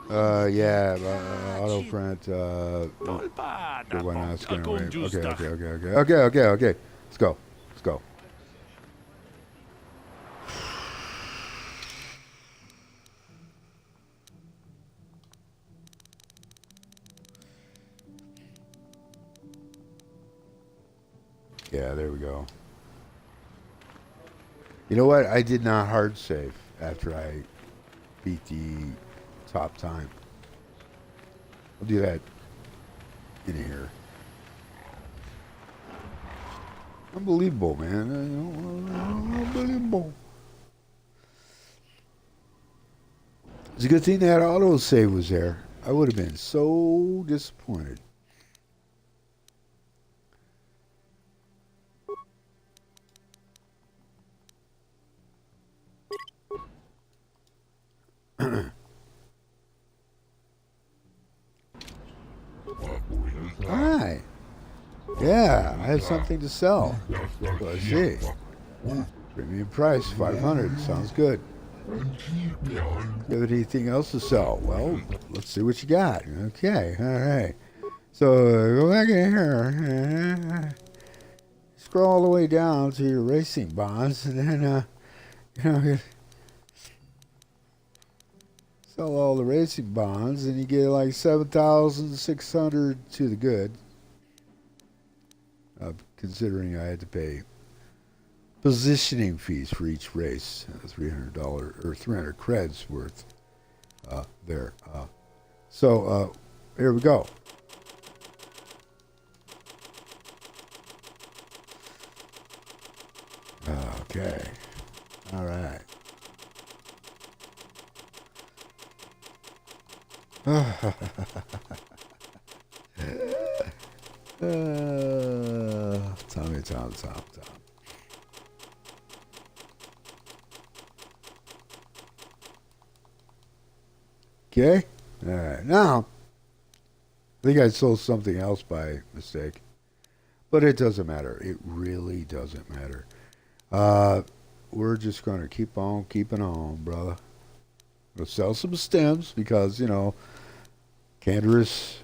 Yeah, auto print, sure, why not, scan away. Okay. Let's go. Yeah, there we go. You know what? I did not hard save after I beat the top time. I'll do that in here. Unbelievable, man. Unbelievable. It's a good thing that auto save was there. I would have been so disappointed. Alright. Yeah, I have something to sell. Let's see. Premium price, 500. Sounds good. Do you have anything else to sell? Well, let's see what you got. Okay, alright. So, go back in here. Scroll all the way down to your racing bonds, and then, sell all the racing bonds, and you get like 7,600 to the good. Considering I had to pay positioning fees for each race, $300 or 300 creds worth there. So here we go. Okay. All right. Tom. Okay. All right. Now, I think I sold something else by mistake, but it doesn't matter. It really doesn't matter. We're just going to keep on keeping on, brother. We'll sell some stems because, Canderous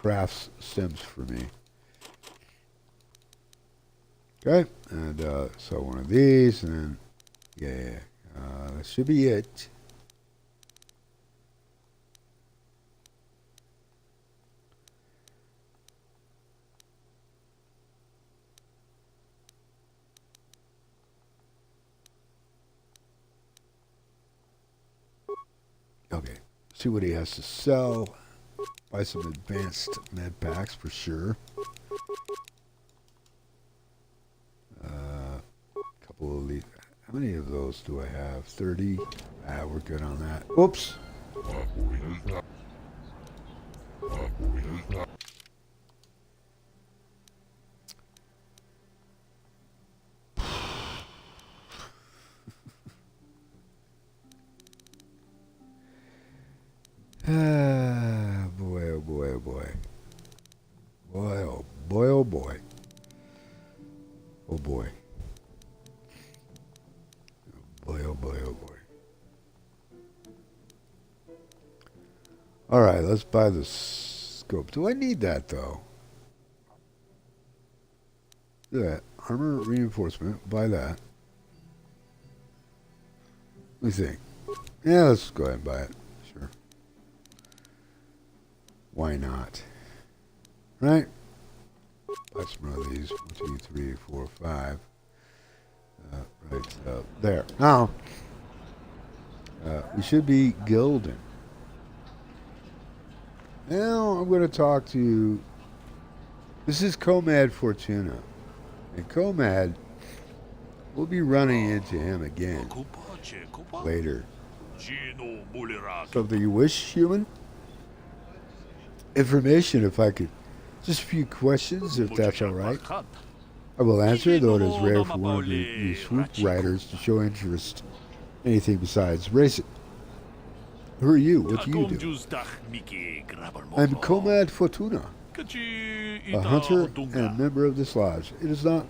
crafts stems for me. Okay, and so one of these, and then, that should be it. Okay, see what he has to sell. Buy some advanced med packs for sure. Couple of these. How many of those do I have? 30. We're good on that. Oops. Boy, oh boy, oh boy. Boy, oh boy, oh boy. Oh boy. Boy, oh boy, oh boy. Alright, let's buy the scope. Do I need that, though? Do that. Armor reinforcement. Buy that. Let me think. Yeah, let's go ahead and buy it. Sure. Why not? Right? Buy some of these. 1, 2, 3, 4, 5. Right there. Now, we should be gilding. Now I'm going to talk to... This is Comad Fortuna. And Comad, we'll be running into him again later. Something you wish, human? Information, if I could. Just a few questions, if that's all right. I will answer, though it is rare for one of you swoop riders to show interest in anything besides racing. Who are you? What do you do? I'm Comad Fortuna, a hunter and member of this lodge. It is not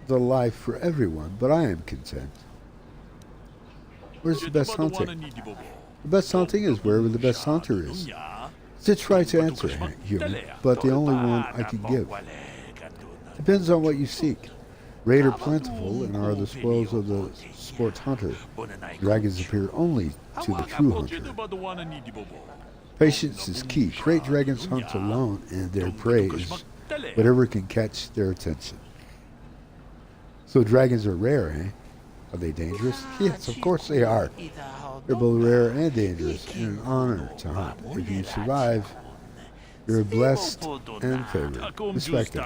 the life for everyone, but I am content. Where's the best hunting? The best hunting is wherever the best hunter is. It's right to answer, human, but the only one I can give. Depends on what you seek. Raid are plentiful and are the spoils of the sports hunter. Dragons appear only to the true hunter. Patience is key. Great dragons hunt alone, and their prey is whatever can catch their attention. So dragons are rare, eh? Are they dangerous? Yes, of course they are. They're both rare and dangerous, and an honor to hunt. If you survive, you're blessed and favored. Respect it.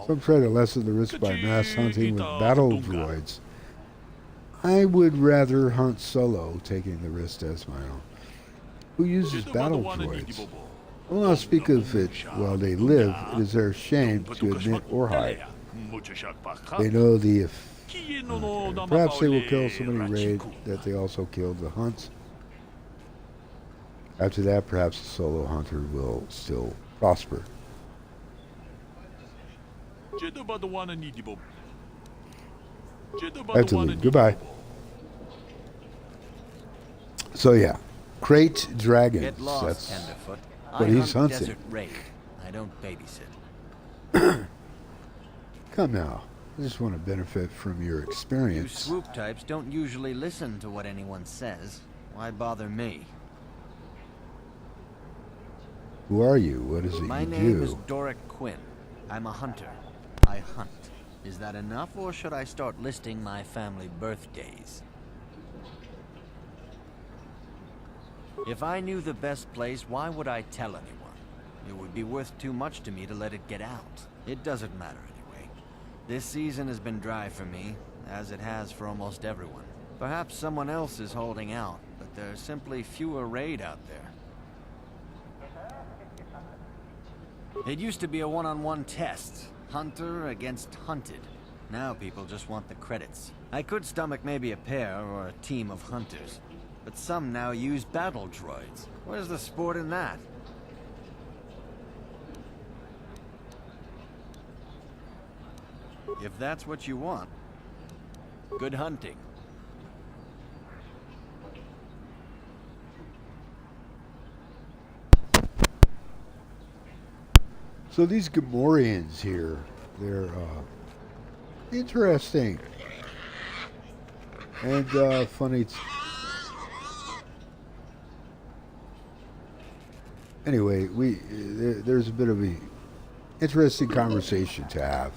Some try to lessen the risk by mass hunting with battle droids. I would rather hunt solo, taking the risk as my own. Who uses battle droids? I will not speak of it while they live. It is their shame to admit or hide. They know the perhaps they will kill so many raid that they also kill the hunts. After that, perhaps the solo hunter will still prosper. I have to leave. Goodbye. So yeah, crate dragons. Get lost, That's Tenderfoot. what he's hunting. Desert raid. I don't babysit. Come now. I just want to benefit from your You experience. swoop types don't usually listen to what anyone says. Why bother me? Who are you? What is it My you name is do? Doric Quinn. I'm a hunter. I hunt. Is that enough, or should I start listing my family birthdays? If I knew the best place, why would I tell anyone? It would be worth too much to me to let it get out. It doesn't matter anyway. This season has been dry for me, as it has for almost everyone. Perhaps someone else is holding out, but there's simply fewer raid out there. It used to be a one-on-one test. Hunter against hunted. Now people just want the credits. I could stomach maybe a pair or a team of hunters. But some now use battle droids. Where's the sport in that? If that's what you want, good hunting. So these Gamorreans here, they're interesting and funny. Anyway, there's a bit of a interesting conversation to have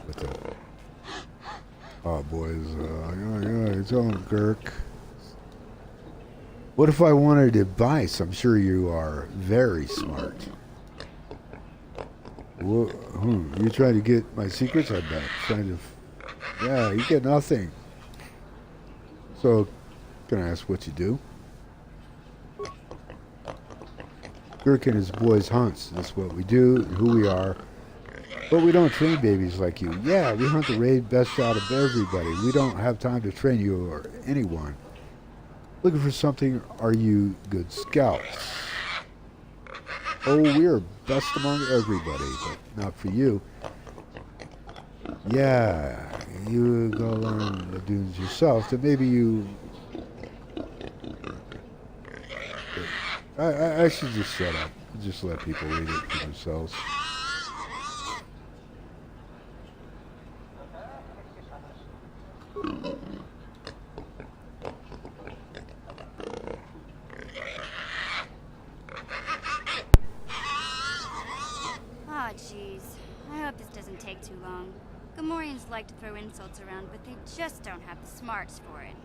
with the boys. Yeah, it's on Girk. What if I wanted advice? I'm sure you are very smart. You trying to get my secrets? I bet. Yeah, you get nothing. So, can I ask what you do? Girk and his boys hunts. That's what we do, who we are. But we don't train babies like you. Yeah, we hunt the raid best out of everybody. We don't have time to train you or anyone. Looking for something, are you good scouts? Oh, we are best among everybody, but not for you. Yeah, you go learn the dunes yourself, then maybe you... I should just shut up. Just let people read it for themselves. Jeez. I hope this doesn't take too long. Gamorreans like to throw insults around, but they just don't have the smarts for it.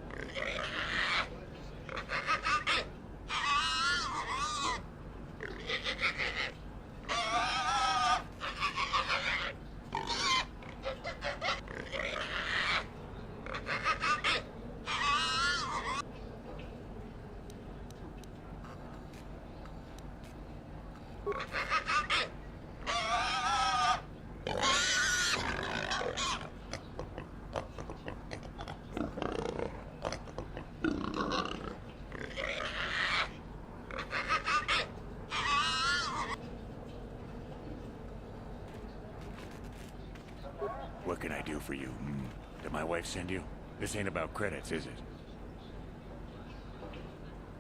What can I do for you? Did my wife send you? This ain't about credits, is it?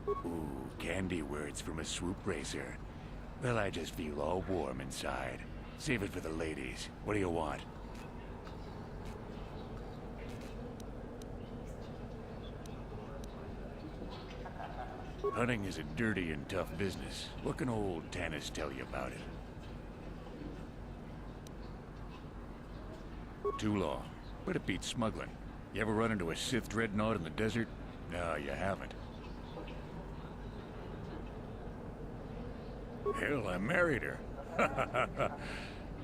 Ooh, candy words from a swoop racer. Well, I just feel all warm inside. Save it for the ladies. What do you want? Hunting is a dirty and tough business. What can old Tanis tell you about it? Too long. But it beats smuggling. You ever run into a Sith dreadnought in the desert? No, you haven't. Hell, I married her.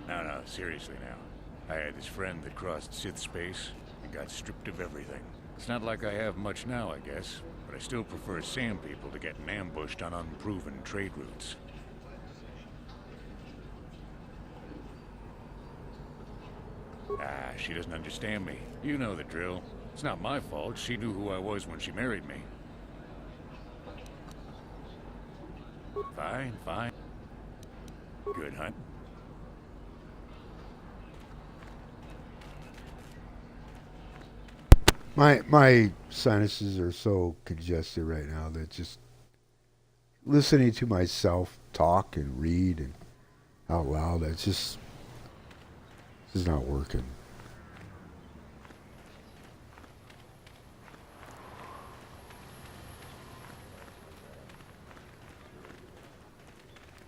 No, seriously now. I had this friend that crossed Sith space and got stripped of everything. It's not like I have much now, I guess, but I still prefer sand people to getting ambushed on unproven trade routes. Ah, she doesn't understand me. You know the drill. It's not my fault. She knew who I was when she married me. Fine, fine. Good hunt. My sinuses are so congested right now that just listening to myself talk and read and out loud, it's just not working.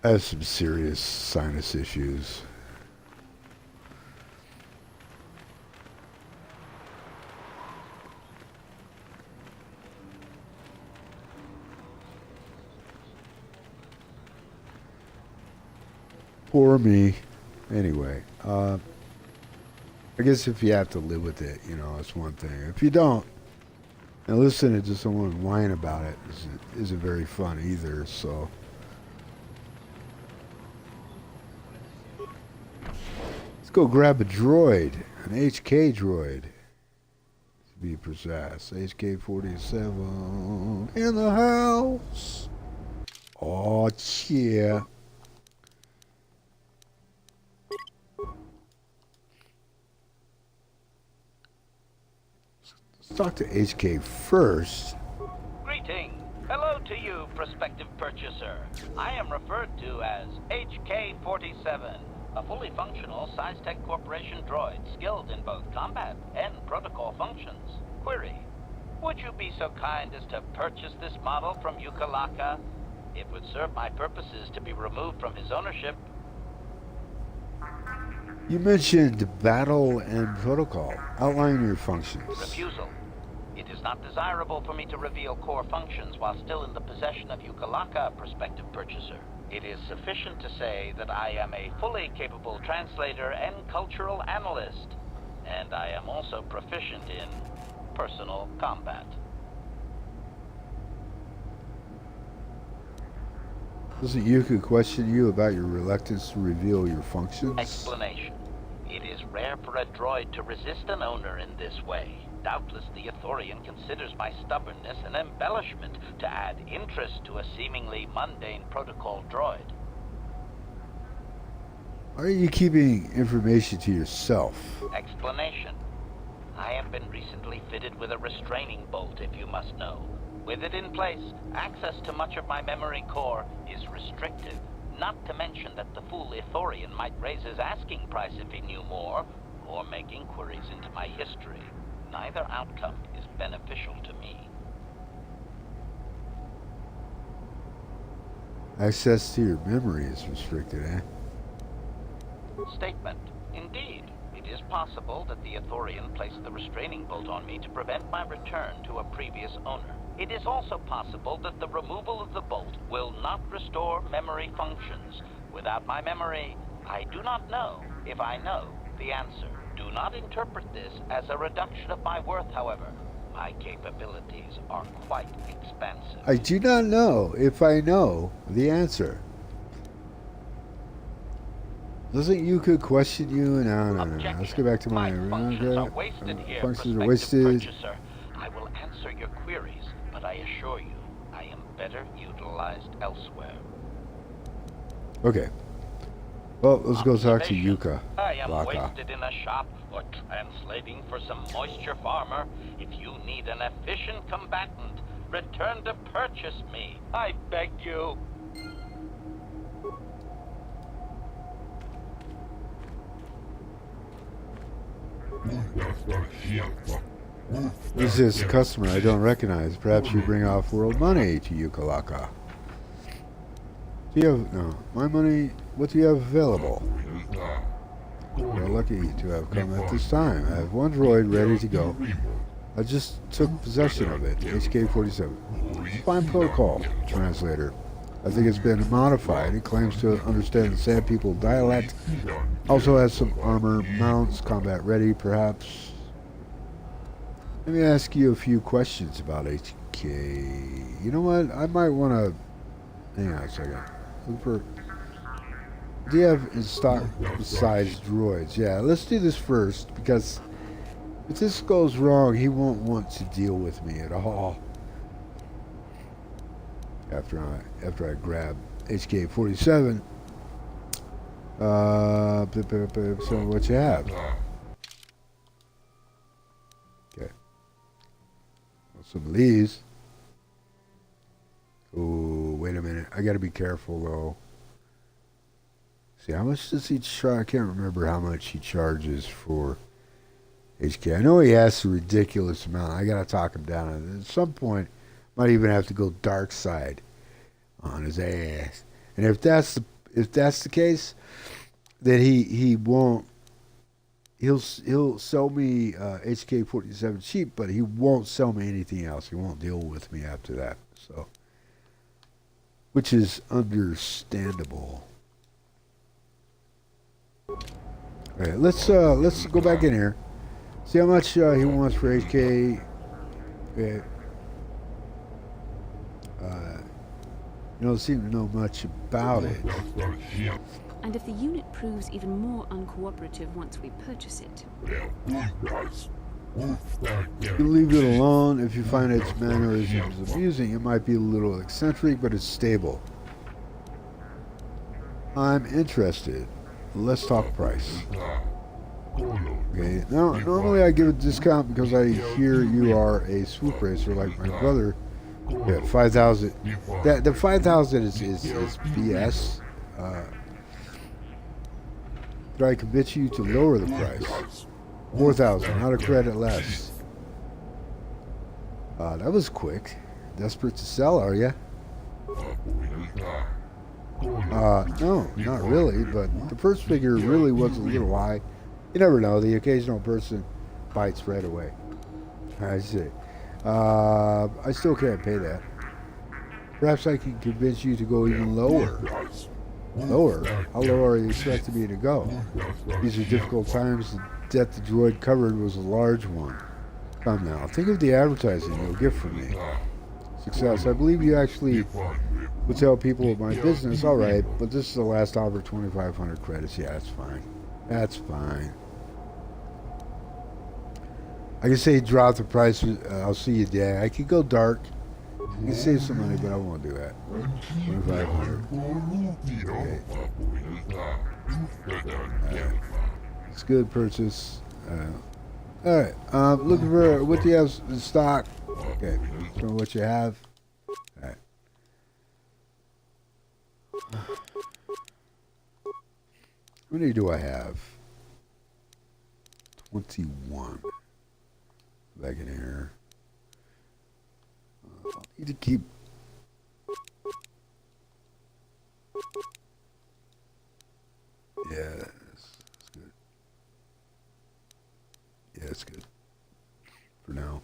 I have some serious sinus issues. Poor me. Anyway, I guess if you have to live with it, you know, it's one thing. If you don't, and listening to someone whine about it isn't very fun either, so. Let's go grab a droid, an HK droid, to be precise. HK-47 in the house. Oh, yeah. Let's talk to HK first. Greeting. Hello to you, prospective purchaser. I am referred to as HK-47, a fully functional Size-Tech Corporation droid skilled in both combat and protocol functions. Query. Would you be so kind as to purchase this model from Ukalaka? It would serve my purposes to be removed from his ownership. You mentioned battle and protocol. Outline your functions. Refusal. It is not desirable for me to reveal core functions while still in the possession of Ukalaka, prospective purchaser. It is sufficient to say that I am a fully capable translator and cultural analyst, and I am also proficient in personal combat. Doesn't Yuka question you about your reluctance to reveal your functions? Explanation. It is rare for a droid to resist an owner in this way. Doubtless the Ithorian considers my stubbornness an embellishment to add interest to a seemingly mundane protocol droid. Why are you keeping information to yourself? Explanation. I have been recently fitted with a restraining bolt, if you must know. With it in place, access to much of my memory core is restricted. Not to mention that the fool Ithorian might raise his asking price if he knew more, or make inquiries into my history. Neither outcome is beneficial to me. Access to your memory is restricted, eh? Statement. Indeed, it is possible that the Ithorian placed the restraining bolt on me to prevent my return to a previous owner. It is also possible that the removal of the bolt will not restore memory functions. Without my memory, I do not know if I know the answer. Do not interpret this as a reduction of my worth, however. My capabilities are quite expansive. I do not know if I know the answer. Doesn't Yuka question you? No. Let's go back to my functions are wasted here, functions are prospective wasted. purchaser. I will answer your queries, but I assure you, I am better utilized elsewhere. Okay. Well, let's go talk to Observation. Yuka. I am Laka. wasted in a shop or translating for some moisture farmer, if you need an efficient combatant, return to purchase me. I beg you. This is a customer I don't recognize. Perhaps you bring off-world money to Yukalaka. Do you have... No. My money... What do you have available? You're lucky to have come at this time. I have one droid ready to go. I just took possession of it. HK-47. Fine protocol, translator. I think it's been modified. It claims to understand the Sand People dialect. Also has some armor, mounts, combat ready, perhaps. Let me ask you a few questions about HK. You know what? I might want to... Hang on a second. Look for... Do you have in stock besides droids? Yeah, let's do this first, because if this goes wrong, he won't want to deal with me at all. After I grab HK-47. So what you have? Okay. Well, some of these. Oh, wait a minute. I gotta be careful though. See, how much does he charge? I can't remember how much he charges for HK. I know he asks a ridiculous amount. I gotta talk him down. At some point, might even have to go dark side on his ass. And if that's the case, then he won't. He'll sell me HK-47 cheap, but he won't sell me anything else. He won't deal with me after that. So, which is understandable. Okay, let's go back in here. See how much he wants for HK. Okay. You don't seem to know much about it. And if the unit proves even more uncooperative once we purchase it. You leave it alone. If you find its mannerisms amusing, it might be a little eccentric, but it's stable. I'm interested. Let's talk price. Okay. Now, normally I give a discount because I hear you are a swoop racer like my brother. Yeah, 5,000. The 5,000 is BS. But I convince you to lower the price. 4,000. Not a credit less. That was quick. Desperate to sell, are you? No, not really. But the first figure really was a little high. You never know. The occasional person bites right away. I see. I still can't pay that. Perhaps I can convince you to go even lower. Lower? How low are you expecting me to go? These are difficult times. The debt the droid covered was a large one. Come now, think of the advertising you'll get from me. Success. I believe you actually would tell people of my business. All right, but this is the last offer, 2,500 credits. Yeah, that's fine. That's fine. I can say drop the price. I'll see you there. I could go dark. I can save some money, but I won't do that. 2,500. Okay. It's good purchase. All right. Looking for what do you have in stock? Okay. So what you have. All right. How many do I have? 21. Back in here. I need to keep. Yeah, that's good. Yeah, it's good. For now.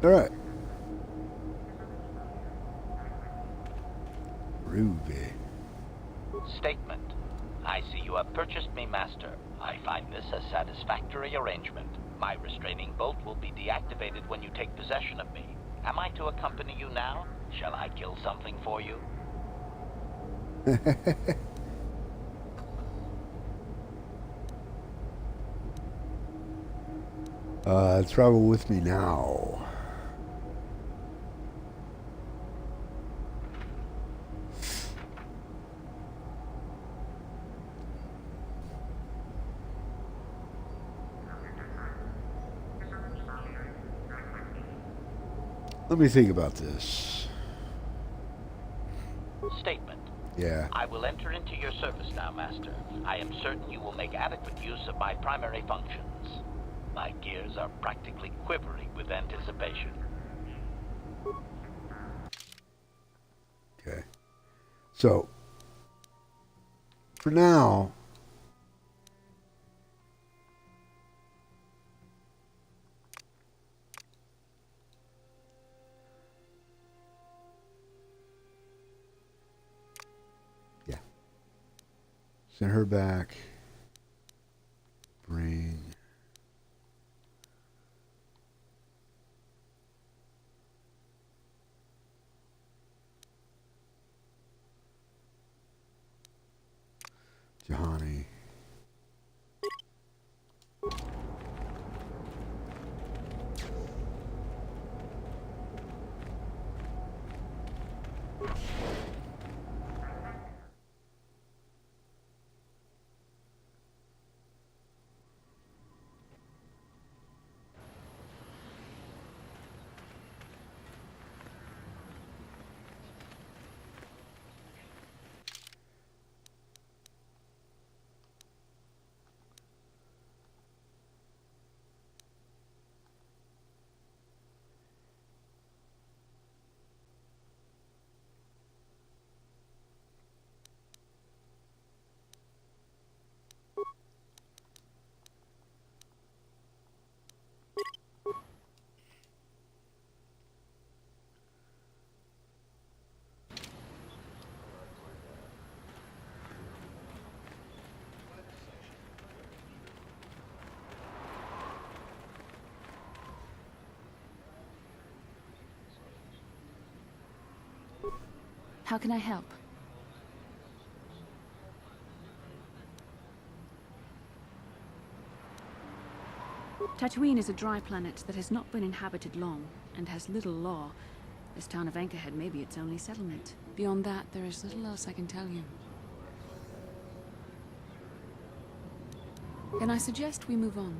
All right. Groovy. Statement. I see you have purchased me, Master. I find this a satisfactory arrangement. My restraining bolt will be deactivated when you take possession of me. Am I to accompany you now? Shall I kill something for you? Travel with me now. Let me think about this. Statement. Yeah. I will enter into your service now, Master. I am certain you will make adequate use of my primary functions. My gears are practically quivering with anticipation. Okay. So, for now, yeah. Send her back. Bring. Johnny. How can I help? Tatooine is a dry planet that has not been inhabited long, and has little law. This town of Anchorhead may be its only settlement. Beyond that, there is little else I can tell you. Can I suggest we move on?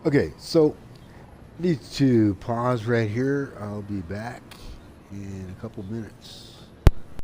Okay, so need to pause right here. I'll be back in a couple minutes.